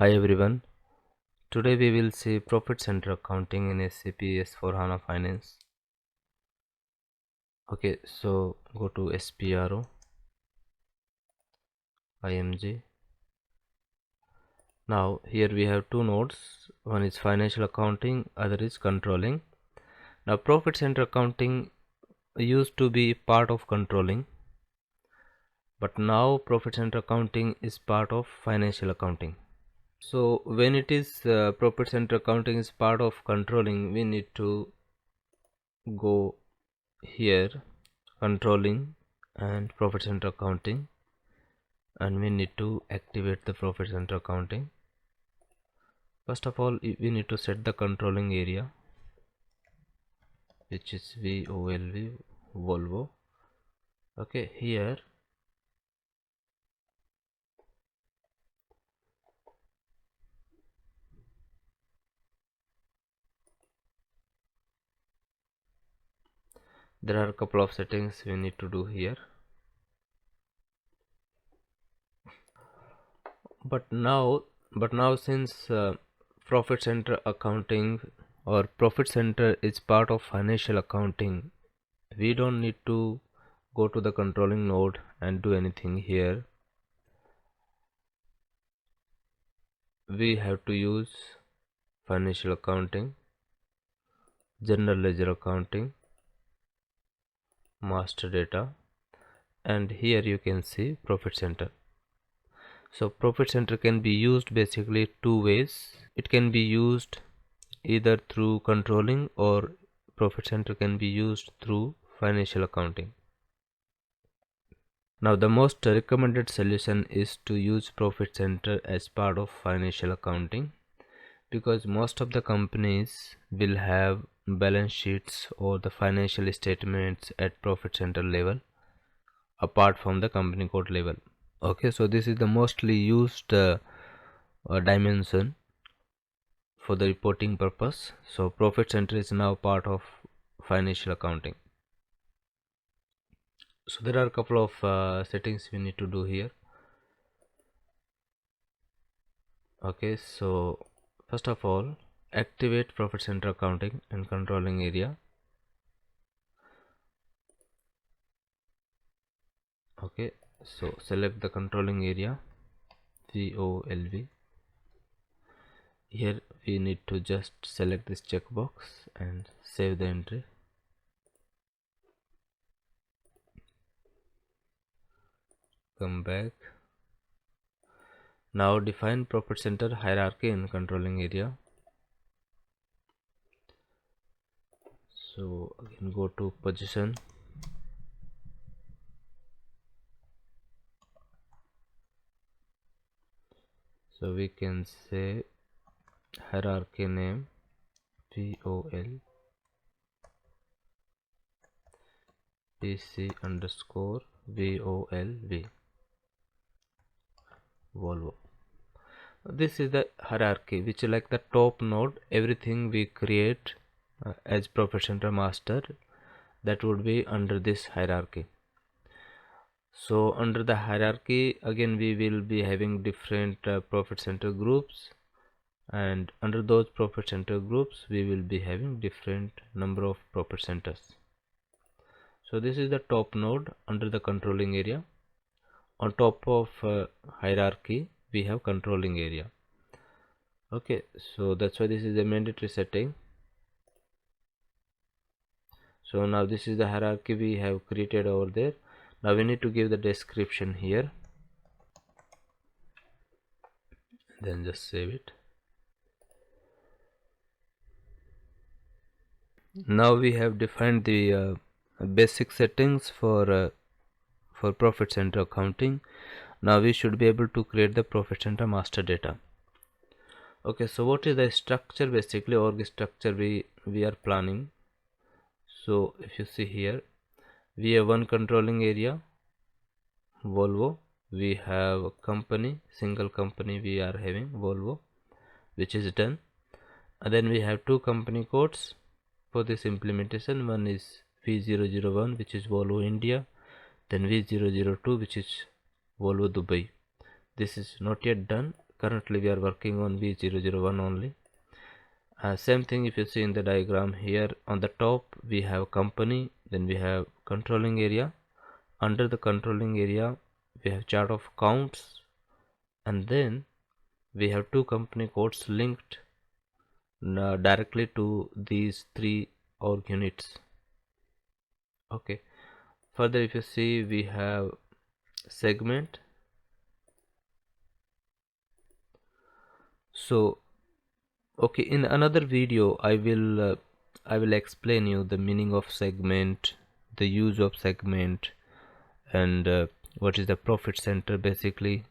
Hi everyone. Today we will see profit center accounting in SAP S4HANA Finance. Okay, so go to SPRO IMG. Now here we have two nodes. One is financial accounting, other is controlling. Now profit center accounting used to be part of controlling, but now profit center accounting is part of financial accounting. So when it is profit center accounting is part of controlling, we need to go here controlling and profit center accounting, and we need to activate the profit center accounting. First of all, we need to set the controlling area, which is VOLV Volvo. Okay, here there are a couple of settings we need to do here, but now since profit center accounting or profit center is part of financial accounting, we don't need to go to the controlling node and do anything here. We have to use financial accounting, general ledger accounting, master data, and here you can see profit center. So profit center can be used basically two ways. It can be used either through controlling, or profit center can be used through financial accounting. Now the most recommended solution is to use profit center as part of financial accounting, because most of the companies will have balance sheets or the financial statements at profit center level apart from the company code level. Okay, so this is the mostly used dimension for the reporting purpose. So profit center is now part of financial accounting. So there are a couple of settings we need to do here. Okay, so first of all, activate profit center accounting and controlling area. Okay, so select the controlling area, VOLV. Here we need to just select this checkbox and save the entry. Come back. Now define profit center hierarchy in controlling area. So again go to position, so we can say hierarchy name VOL PC underscore VOLV Volvo. This is the hierarchy, which is like the top node. Everything we create as profit center master, that would be under this hierarchy. So under the hierarchy again we will be having different profit center groups, and under those profit center groups we will be having different number of profit centers. So this is the top node under the controlling area. On top of hierarchy we have controlling area. Okay, so that's why this is a mandatory setting. So now this is the hierarchy we have created over there. Now we need to give the description here, then just save it. Now we have defined the basic settings for profit center accounting. Now we should be able to create the profit center master data. Okay, so what is the structure, basically org structure we are planning? So if you see here, we have one controlling area Volvo, we have a company, single company we are having Volvo, which is done, and then we have two company codes for this implementation. One is V001, which is Volvo India, then V002, which is Volvo Dubai. This is not yet done. currently we are working on V001 only. Same thing if you see in the diagram here, on the top we have company, then we have controlling area. Under the controlling area we have chart of accounts, and then we have two company codes linked directly to these three org units. Okay, further if you see we have segment. So okay, in another video I will explain you the meaning of segment, the use of segment, and what is the profit center basically,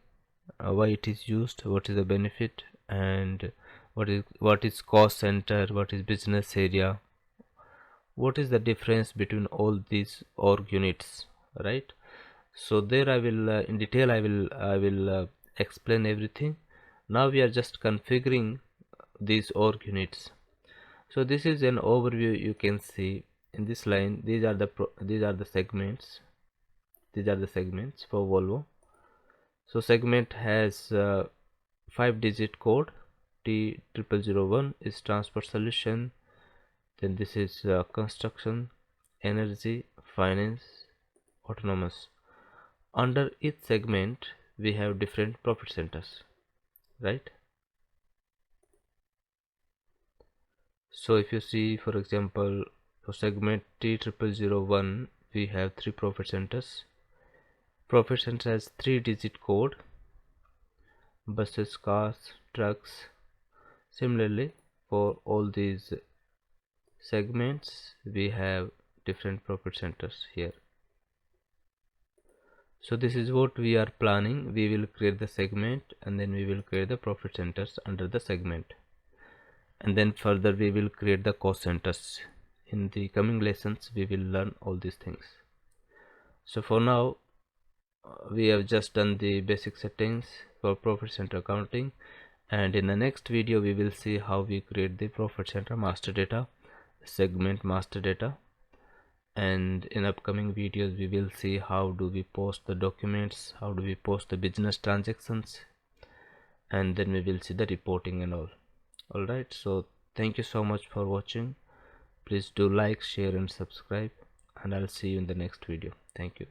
why it is used, what is the benefit, and what is cost center, what is business area, what is the difference between all these org units, right? So there I will in detail I will explain everything. Now we are just configuring these org units. So this is an overview. You can see in this line these are the segments. These are the segments for Volvo. So segment has 5-digit code. T0001 is transport solution, then this is construction, energy, finance, autonomous. Under each segment we have different profit centers, right? So if you see, for example, for segment T0001 we have three profit centers. Profit center has 3-digit code: buses, cars, trucks. Similarly, for all these segments we have different profit centers here. So this is what we are planning. We will create the segment and then we will create the profit centers under the segment, and then further we will create the cost centers. In the coming lessons we will learn all these things. So for now we have just done the basic settings for profit center accounting, and in the next video we will see how we create the profit center master data, segment master data, and in upcoming videos we will see how do we post the documents, how do we post the business transactions, and then we will see the reporting and all. Alright, so thank you so much for watching. Please do like, share and subscribe, and I'll see you in the next video. Thank you.